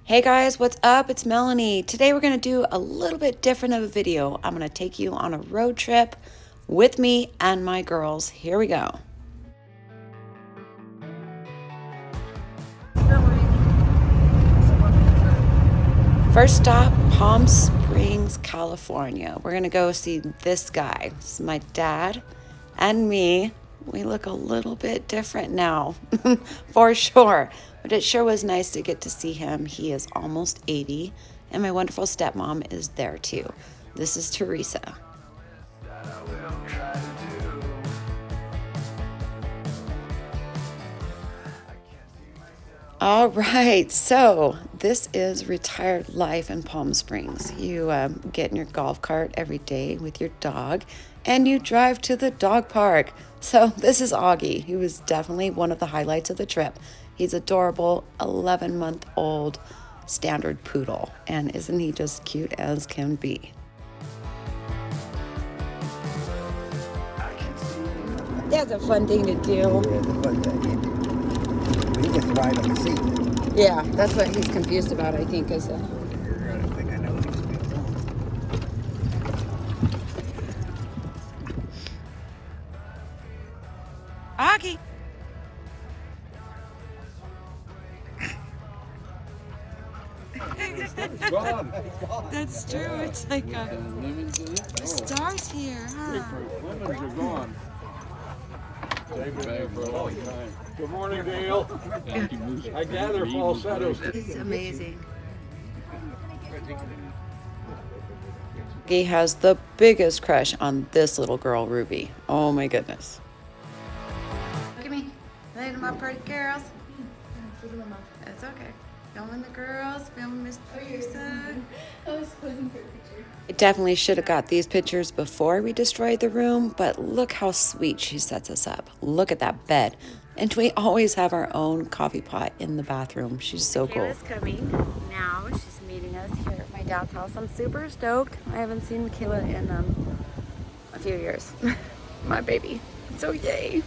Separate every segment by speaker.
Speaker 1: Hey guys, what's up? It's Melanie. Today we're going to do a little bit different of a video. I'm going to take you on a road trip with me and my girls. Here we go. First stop, Palm Springs, California. We're going to go see this guy. This is my dad and me. We look a little bit different now, for sure. But it sure was nice to get to see him. He is almost 80, and my wonderful stepmom is there too. This is Teresa. All right, so this is retired life in Palm Springs. You get in your golf cart every day with your dog, and you drive to the dog park. So this is Augie. He was definitely one of the highlights of the trip. He's adorable, 11-month-old standard poodle, and isn't he just cute as can be? That's a fun thing to do.
Speaker 2: Yeah, it's a fun thing. But he gets to ride on the seat.
Speaker 1: Yeah, that's what he's confused about, I think, is
Speaker 2: I don't think I know what he's doing.
Speaker 1: Augie.
Speaker 3: It's gone.
Speaker 1: That's true. It's like a
Speaker 3: Lemons in it?
Speaker 1: stars here, huh?
Speaker 3: Lemons are gone. Take a bag for a long time. Good morning, Dale. I gather falsettos.
Speaker 1: It's amazing. He has the biggest crush on this little girl, Ruby. Oh my goodness. Look at me. Lay them up, pretty girls. That's okay. Filming the girls, filming Miss Teresa.
Speaker 4: I was posing for a picture.
Speaker 1: I definitely should have got these pictures before we destroyed the room, but look how sweet she sets us up. Look at that bed. And we always have our own coffee pot in the bathroom. She's so cool. Kayla's coming now. She's meeting us here at my dad's house. I'm super stoked. I haven't seen Kayla in a few years. My baby. So yay.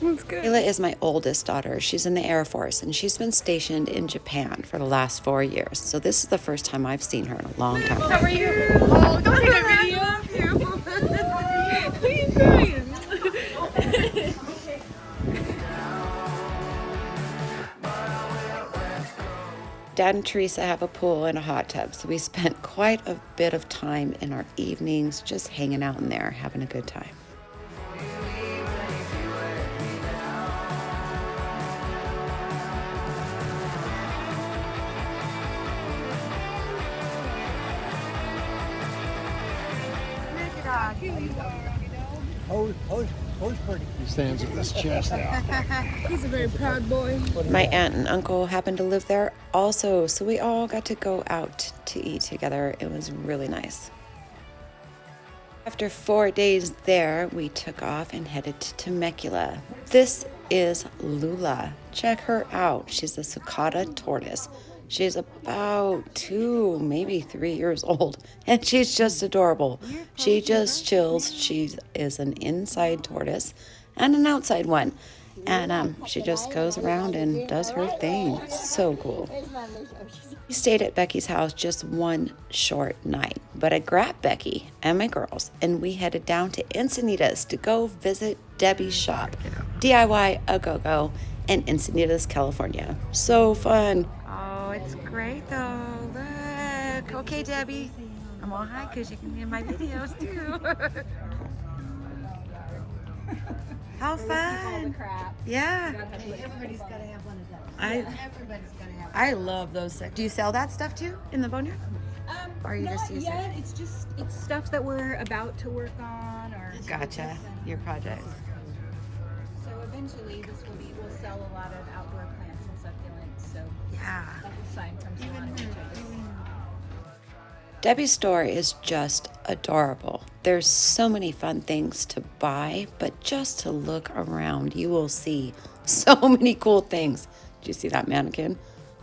Speaker 1: That's good. Kayla is my oldest daughter. She's in the Air Force, and she's been stationed in Japan for the last 4 years. So this is the first time I've seen her in a long time.
Speaker 4: How are you? Oh, don't take a video of you. What are you doing?
Speaker 1: Dad and Teresa have a pool and a hot tub, so we spent quite a bit of time in our evenings just hanging out in there, having a good time.
Speaker 2: Pose pretty.
Speaker 3: He stands with his chest out.
Speaker 4: He's a very proud boy.
Speaker 1: My aunt and uncle happened to live there also, so we all got to go out to eat together. It was really nice. After 4 days there, we took off and headed to Temecula. This is Lula. Check her out. She's a Sulcata tortoise. She's about 2, maybe 3 years old, and she's just adorable. She just chills. She is an inside tortoise and an outside one, and she just goes around and does her thing. So cool. We stayed at Becky's house just one short night, but I grabbed Becky and my girls, and we headed down to Encinitas to go visit Debbie's shop, DIY A Go-Go in Encinitas, California. So fun. Oh, it's great though. Look. Okay, Debbie. I'm all high because you can be in my videos too. How fun. Yeah.
Speaker 5: Everybody's got to have one of those. Everybody's got to have one.
Speaker 1: I love those. Do you sell that stuff too in the boneyard? Or you
Speaker 4: Not
Speaker 1: just use
Speaker 4: yet. It's stuff that we're about to work on, or
Speaker 1: Gotcha. Your project.
Speaker 4: so eventually we'll sell a lot of outdoor plants and succulents. So
Speaker 1: Yeah.
Speaker 4: that will sign comes along with it.
Speaker 1: Debbie's store is just adorable. There's so many fun things to buy, but just to look around, you will see so many cool things. Did you see that mannequin?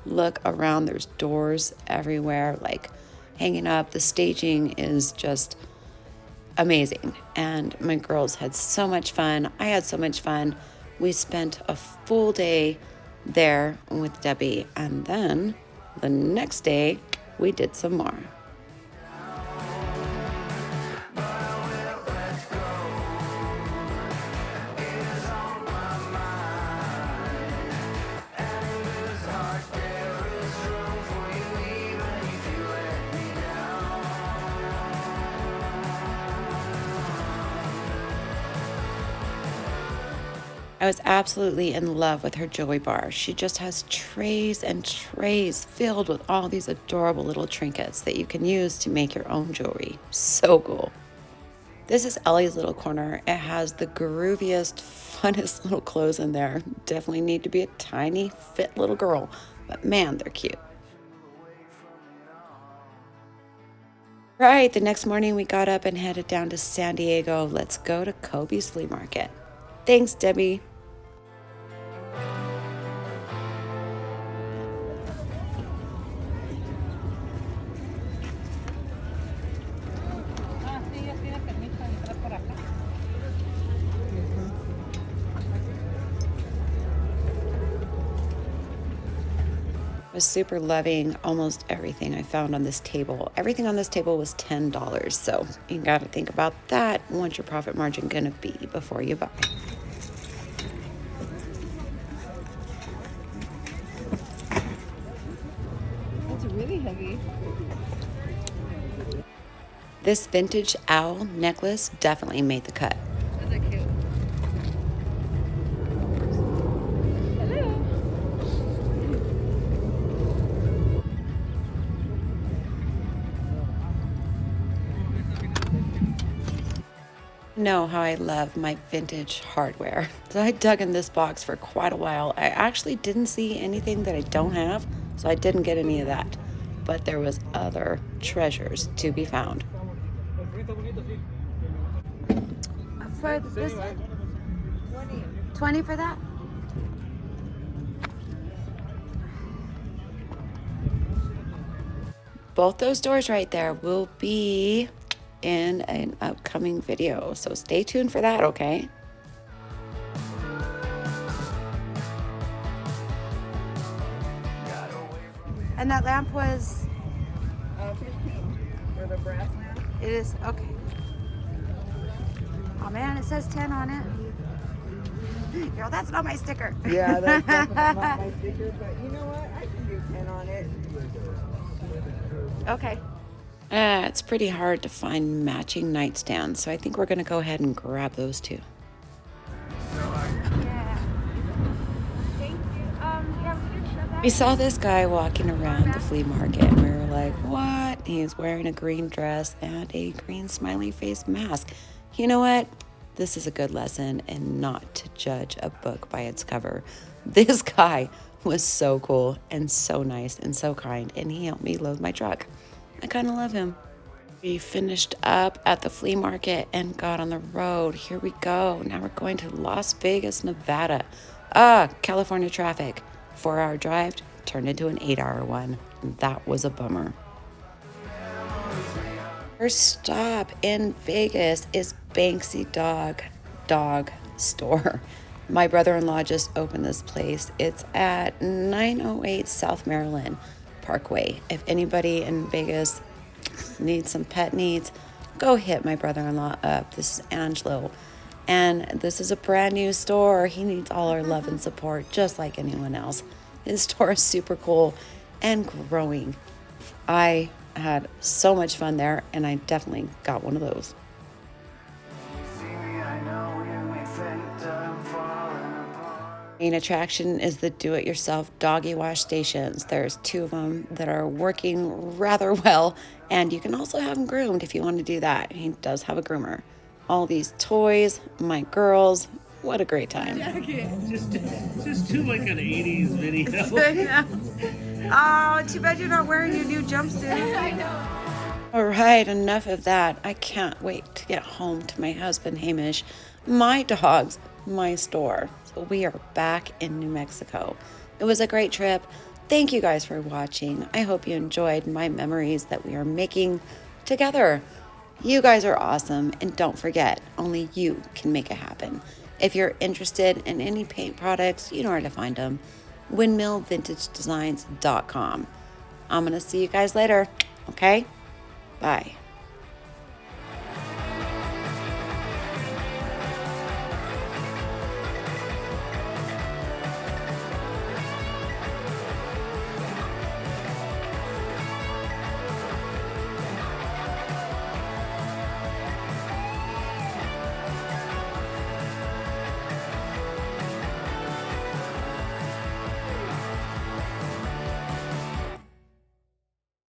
Speaker 1: Look around, there's doors everywhere, like hanging up. The staging is just amazing. And my girls had so much fun. I had so much fun. We spent a full day there with Debbie, and then The next day, we did some more. I was absolutely in love with her jewelry bar. She just has trays and trays filled with all these adorable little trinkets that you can use to make your own jewelry. So cool. This is Ellie's little corner. It has the grooviest, funnest little clothes in there. Definitely need to be a tiny, fit little girl, but man, they're cute. Right, the next morning we got up and headed down to San Diego. Let's go to Kobe's Flea Market. Thanks, Debbie. Was super loving almost everything I found on this table. Everything on this table was $10, so you got to think about that. What's your profit margin gonna be before you buy?
Speaker 4: That's really heavy.
Speaker 1: This vintage owl necklace definitely made the cut.
Speaker 4: Those are cute. Hello.
Speaker 1: Know how I love my vintage hardware. So I dug in this box for quite a while. I actually didn't see anything that I don't have, so I didn't get any of that. But there was other treasures to be found. For this one? 20 for that? Both those doors right there will be in an upcoming video, so stay tuned for that, okay? And that lamp was
Speaker 4: 15 for the brass lamp.
Speaker 1: it is okay. Oh man, it says 10 on it. Girl, that's not my sticker.
Speaker 4: Yeah, that's definitely not my sticker, but you know what? I can do 10 on it.
Speaker 1: Okay. It's pretty hard to find matching nightstands, so I think we're gonna go ahead and grab those two.
Speaker 4: Yeah. Thank you. Yeah, we can show that.
Speaker 1: We saw this guy walking around the flea market, and we were like, what? He's wearing a green dress and a green smiley face mask. You know what? This is a good lesson in not to judge a book by its cover. This guy was so cool and so nice and so kind, and he helped me load my truck. I kind of love him. We finished up at the flea market and got on the road. Here we go. Now we're going to Las Vegas, Nevada. California traffic. 4-hour drive turned into an 8-hour one. That was a bummer. First stop in Vegas is Banksy Dog store. My brother-in-law just opened this place. It's at 908 South Maryland Parkway. If anybody in Vegas needs some pet needs, go hit my brother-in-law up. This is Angelo. And this is a brand new store. He needs all our love and support, just like anyone else. His store is super cool and growing. I had so much fun there, and I definitely got one of those. Main attraction is the do-it-yourself doggy wash stations. There's 2 of them that are working rather well, and you can also have them groomed if you want to do that. He does have a groomer. All these toys, my girls, what a great time.
Speaker 6: Just do like an 80s video.
Speaker 1: Oh, too bad you're not wearing your new jumpsuit. I know. All right, enough of that. I can't wait to get home to my husband, Hamish, my dogs, my store. So we are back in New Mexico. It was a great trip. Thank you guys for watching. I hope you enjoyed my memories that we are making together. You guys are awesome, and don't forget, only you can make it happen. If you're interested in any paint products, you know where to find them. windmillvintagedesigns.com. I'm going to see you guys later. Okay? Bye.